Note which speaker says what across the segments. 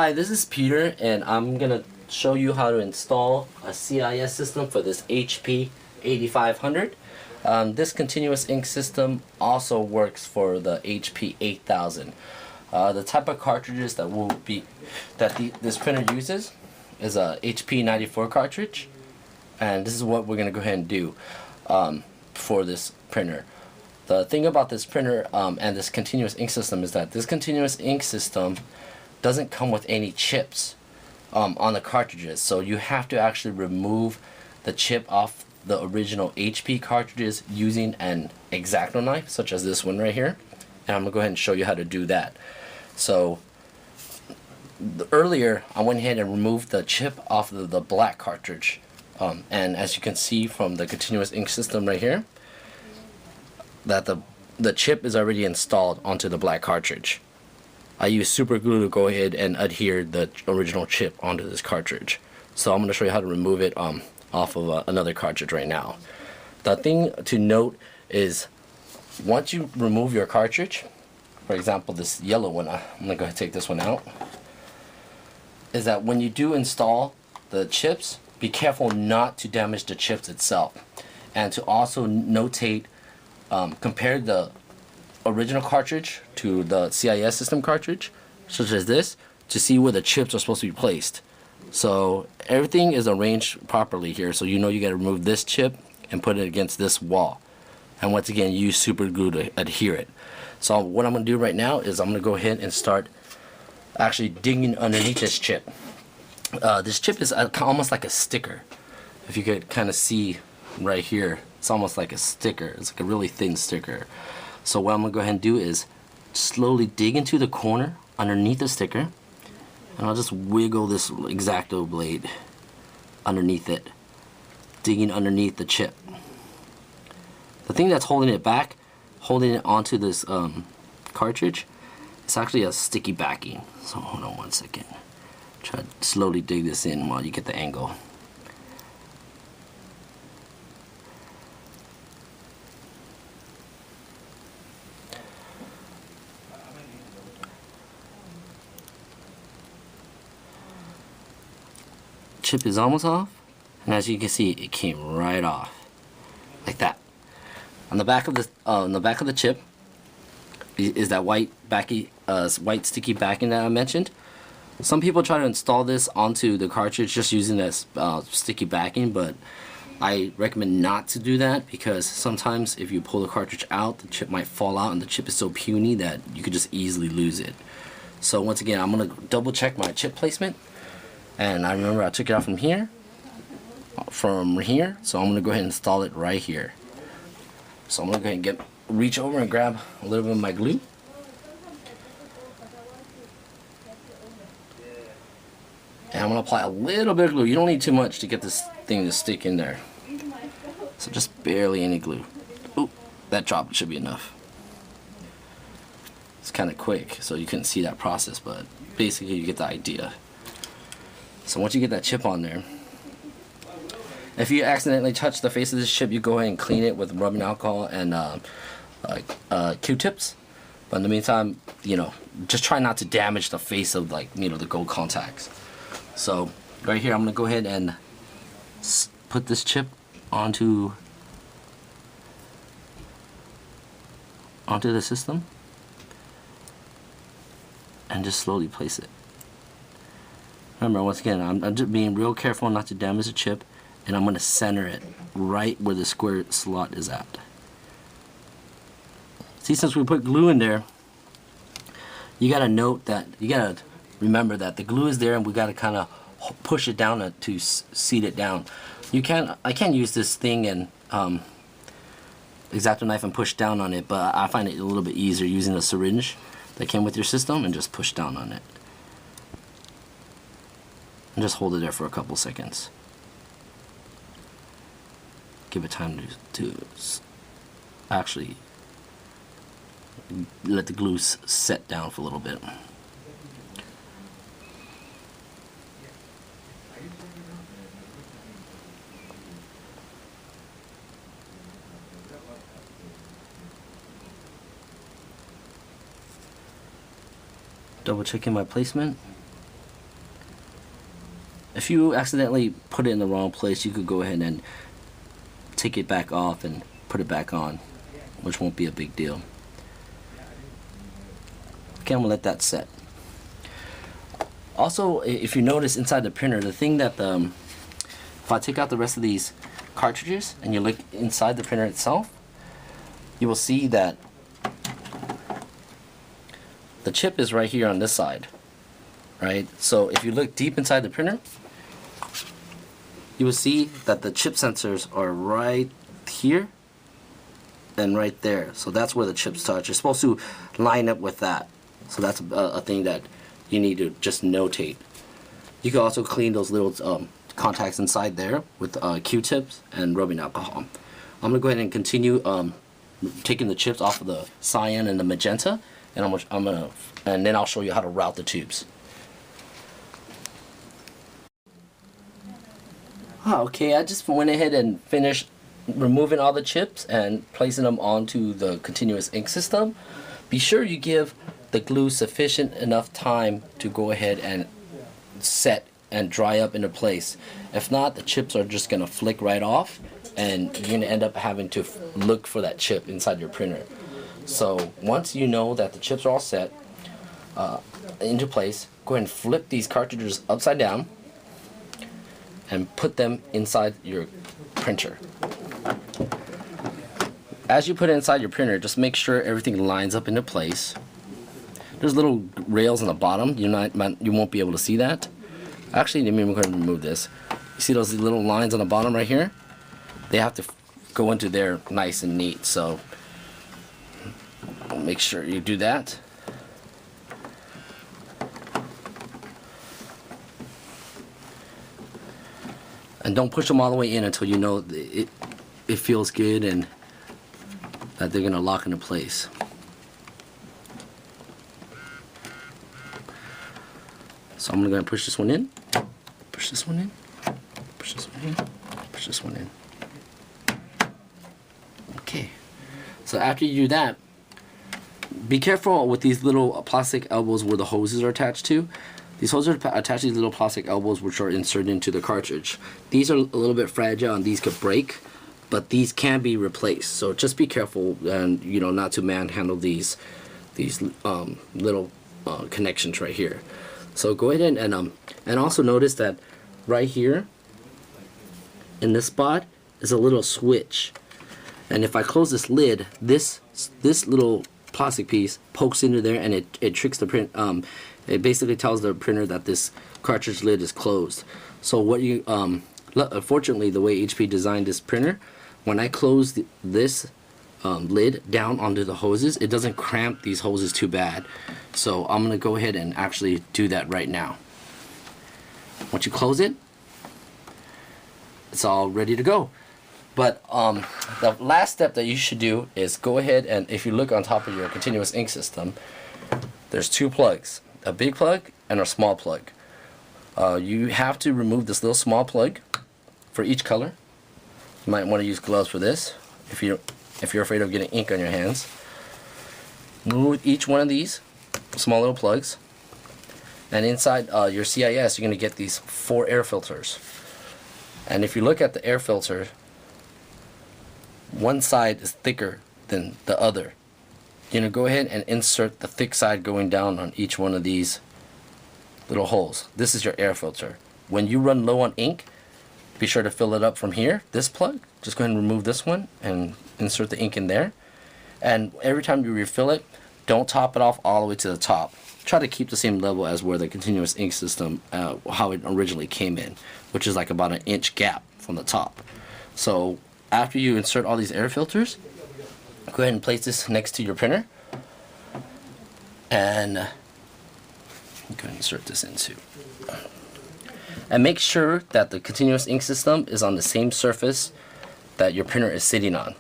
Speaker 1: Hi, this is Peter, and I'm gonna show you how to install a CISS system for this HP 8500. This continuous ink system also works for the HP 8000. The type of cartridges that this printer uses is a HP 94 cartridge, and this is what we're gonna go ahead and do for this printer. The thing about this printer and this continuous ink system is that this continuous ink system doesn't come with any chips on the cartridges, so you have to actually remove the chip off the original HP cartridges using an X-Acto knife, such as this one right here, and I'm gonna go ahead and show you how to do that. So earlier I went ahead and removed the chip off of the black cartridge, and as you can see from the continuous ink system right here, that the chip is already installed onto the black cartridge. I use super glue to go ahead and adhere the original chip onto this cartridge. So I'm going to show you how to remove it off of another cartridge right now. The thing to note is once you remove your cartridge, for example this yellow one, I'm going to go ahead and take this one out, is that when you do install the chips, be careful not to damage the chips itself, and to also notate, compare the original cartridge to the CISS system cartridge, such as this, to see where the chips are supposed to be placed. So everything is arranged properly here, so you know you got to remove this chip and put it against this wall, and once again use super glue to adhere it. So what I'm going to do right now is I'm going to go ahead and start actually digging underneath this chip. This chip is almost like a sticker. If you could kind of see right here, it's almost like a sticker. It's like a really thin sticker. So what I'm going to go ahead and do is slowly dig into the corner underneath the sticker, and I'll just wiggle this X-Acto blade underneath it, digging underneath the chip. The thing that's holding it back, holding it onto this cartridge, it's actually a sticky backing. So hold on one second. Try to slowly dig this in while you get the angle. Chip is almost off, and as you can see, it came right off like that. On the back of the chip is that white sticky backing that I mentioned. Some people try to install this onto the cartridge just using this sticky backing, but I recommend not to do that, because sometimes if you pull the cartridge out, the chip might fall out, and the chip is so puny that you could just easily lose it. So once again, I'm going to double check my chip placement. And I remember I took it out from here, so I'm going to go ahead and install it right here. So I'm going to go ahead and reach over and grab a little bit of my glue. And I'm going to apply a little bit of glue. You don't need too much to get this thing to stick in there. So just barely any glue. Ooh, that drop should be enough. It's kind of quick, so you couldn't see that process, but basically you get the idea. So once you get that chip on there, if you accidentally touch the face of this chip, you go ahead and clean it with rubbing alcohol and Q-tips. But in the meantime, just try not to damage the face of the gold contacts. So right here, I'm gonna go ahead and put this chip onto the system and just slowly place it. Remember, once again, I'm just being real careful not to damage the chip, and I'm going to center it right where the square slot is at. See, since we put glue in there, you got to remember that the glue is there, and we got to kind of push it down to seat it down. I can use this thing and X-Acto knife and push down on it, but I find it a little bit easier using a syringe that came with your system and just push down on it. And just hold it there for a couple seconds. Give it time to actually let the glue set down for a little bit. Double checking my placement. If you accidentally put it in the wrong place, you could go ahead and take it back off and put it back on, which won't be a big deal. Okay, I'm gonna let that set. Also, if you notice inside the printer, the thing that if I take out the rest of these cartridges and you look inside the printer itself, you will see that the chip is right here on this side, right? So if you look deep inside the printer, you will see that the chip sensors are right here and right there. So that's where the chips touch. You're supposed to line up with that. So that's a thing that you need to just notate. You can also clean those little contacts inside there with Q-tips and rubbing alcohol. I'm gonna go ahead and continue taking the chips off of the cyan and the magenta, and and then I'll show you how to route the tubes. Okay, I just went ahead and finished removing all the chips and placing them onto the continuous ink system. Be sure you give the glue sufficient enough time to go ahead and set and dry up into place. If not, the chips are just going to flick right off and you're going to end up having to look for that chip inside your printer. So once you know that the chips are all set into place, go ahead and flip these cartridges upside down and put them inside your printer. As you put it inside your printer, just make sure everything lines up into place. There's little rails on the bottom. You won't be able to see that. Actually, let me go ahead and remove this. You see those little lines on the bottom right here? They have to go into there nice and neat. So make sure you do that. And don't push them all the way in until you know it feels good and that they're gonna lock into place. So I'm gonna push this one in, push this one in, push this one in, push this one in. Okay. So after you do that, be careful with these little plastic elbows where the hoses are attached to. These hoses are attached to these little plastic elbows which are inserted into the cartridge. These are a little bit fragile and these could break, but these can be replaced. So just be careful and not to manhandle these little connections right here. So go ahead and also notice that right here in this spot is a little switch. And if I close this lid, this little plastic piece pokes into there and it tricks the print. It basically tells the printer that this cartridge lid is closed. So what you fortunately, the way HP designed this printer, when I close this lid down onto the hoses, it doesn't cramp these hoses too bad. So I'm gonna go ahead and actually do that right now. Once you close it, it's all ready to go. But the last step that you should do is go ahead and, if you look on top of your continuous ink system, there's two plugs, a big plug and a small plug. You have to remove this little small plug for each color. You might want to use gloves for this if you're afraid of getting ink on your hands. Remove each one of these small little plugs, and inside your CISS you're going to get these 4 air filters. And if you look at the air filter, one side is thicker than the other. You're going to go ahead and insert the thick side going down on each one of these little holes. This is your air filter. When you run low on ink, be sure to fill it up from here, this plug. Just go ahead and remove this one and insert the ink in there. And every time you refill it, don't top it off all the way to the top. Try to keep the same level as where the continuous ink system, how it originally came in, which is like about an inch gap from the top. So after you insert all these air filters, go ahead and place this next to your printer, and go ahead and insert this in too. And make sure that the continuous ink system is on the same surface that your printer is sitting on.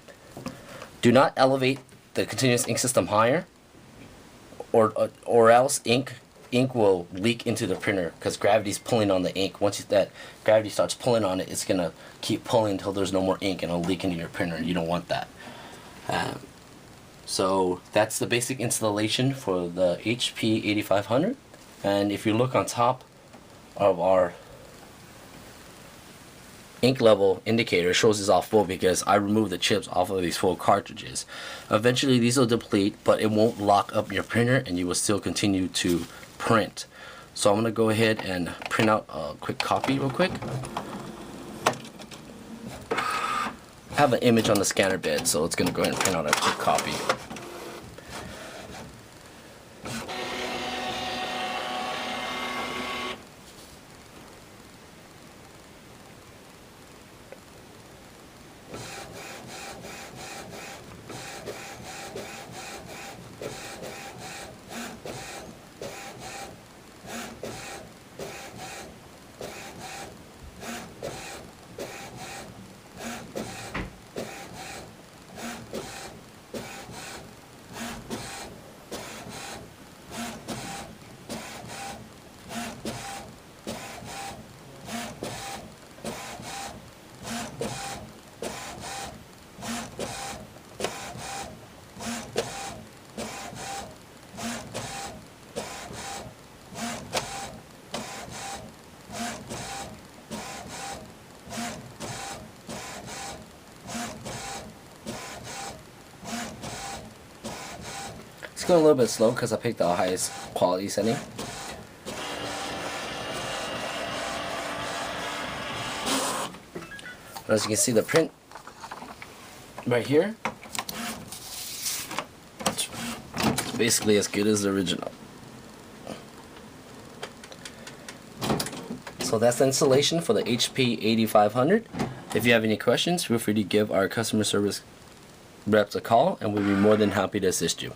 Speaker 1: Do not elevate the continuous ink system higher, or else ink will leak into the printer because gravity's pulling on the ink. Once that gravity starts pulling on it, it's gonna keep pulling until there's no more ink and it'll leak into your printer. You don't want that. So that's the basic installation for the HP 8500. And if you look on top of our ink level indicator shows it's off full because I removed the chips off of these full cartridges. Eventually these will deplete, but it won't lock up your printer and you will still continue to print. So I'm going to go ahead and print out a quick copy real quick. I have an image on the scanner bed, so it's going to go ahead and print out a quick copy. It's going a little bit slow because I picked the highest quality setting. But as you can see, the print right here, it's basically as good as the original. So that's the installation for the HP 8500. If you have any questions, feel free to give our customer service reps a call and we'll be more than happy to assist you.